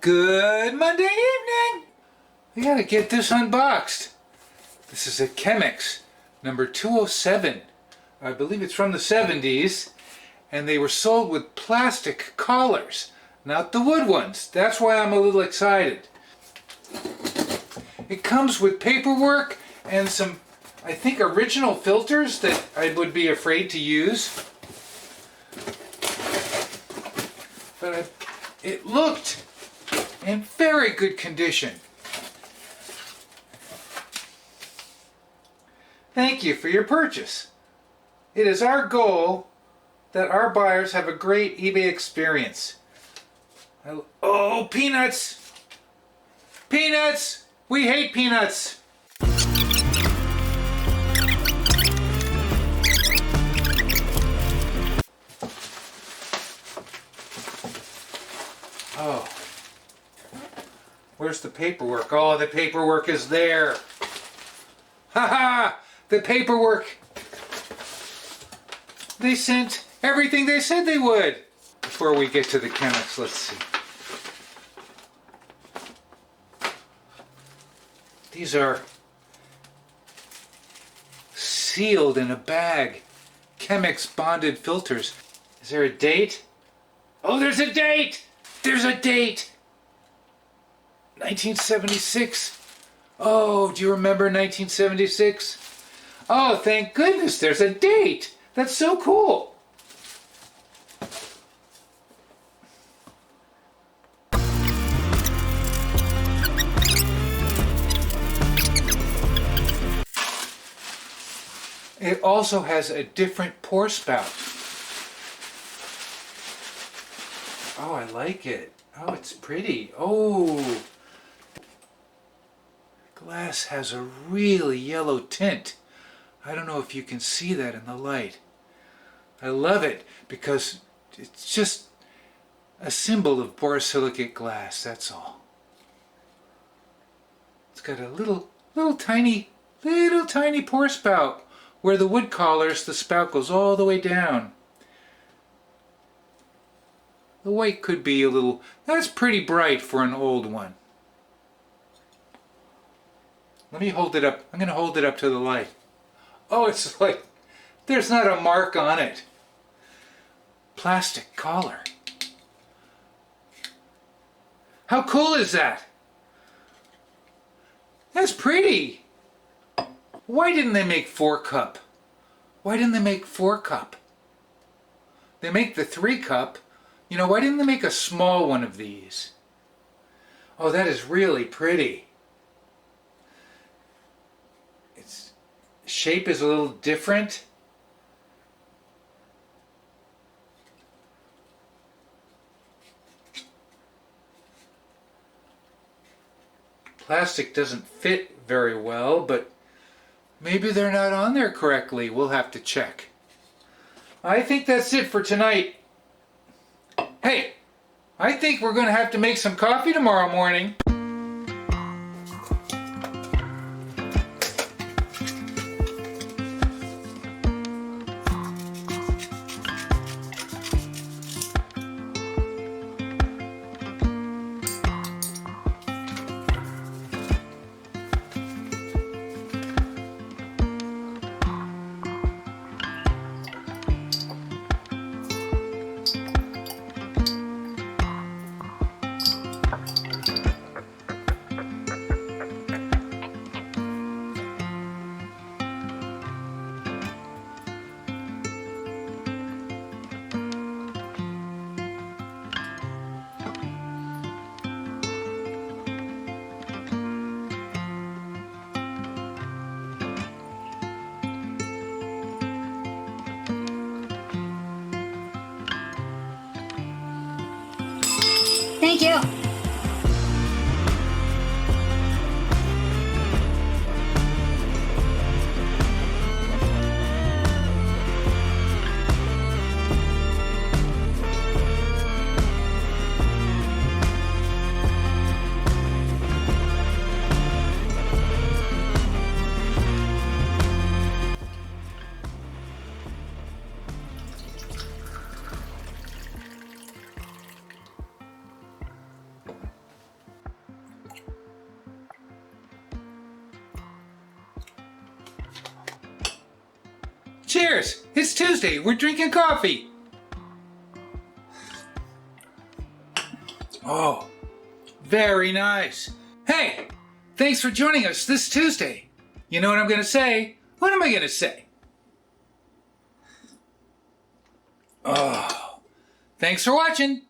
Good Monday evening! We gotta get this unboxed. This is a CHEMEX number 207. I believe it's from the 70s. And they were sold with plastic collars, not the wood ones. That's why I'm a little excited. It comes with paperwork and some, I think, original filters that I would be afraid to use. But it looked in very good condition. Thank you for your purchase. It is our goal that our buyers have a great eBay experience. Oh, peanuts! Peanuts! We hate peanuts! Oh. Where's the paperwork? Oh, the paperwork is there. Ha! The paperwork. They sent everything they said they would. Before we get to the CHEMEX, let's see. These are sealed in a bag. CHEMEX bonded filters. Is there a date? Oh, there's a date! There's a date! 1976. Oh, do you remember 1976? Oh, thank goodness, there's a date! That's so cool! It also has a different pour spout. Oh, I like it. Oh, it's pretty. Oh! Glass has a really yellow tint. I don't know if you can see that in the light. I love it because it's just a symbol of borosilicate glass, that's all. It's got a little tiny pour spout. Where the wood collars, the spout goes all the way down. The white could be a little, that's pretty bright for an old one. Let me hold it up. I'm going to hold it up to the light. Oh, it's like, there's not a mark on it. Plastic collar. How cool is that? That's pretty. Why didn't they make 4-cup? Why didn't they make 4-cup? They make the 3-cup. You know, why didn't they make a small one of these? Oh, that is really pretty. Its shape is a little different. Plastic doesn't fit very well, but maybe they're not on there correctly. We'll have to check. I think that's it for tonight. Hey, I think we're going to have to make some coffee tomorrow morning. Thank you. Cheers! It's Tuesday. We're drinking coffee. Oh, very nice. Hey, thanks for joining us this Tuesday. You know what I'm going to say? What am I going to say? Oh, thanks for watching.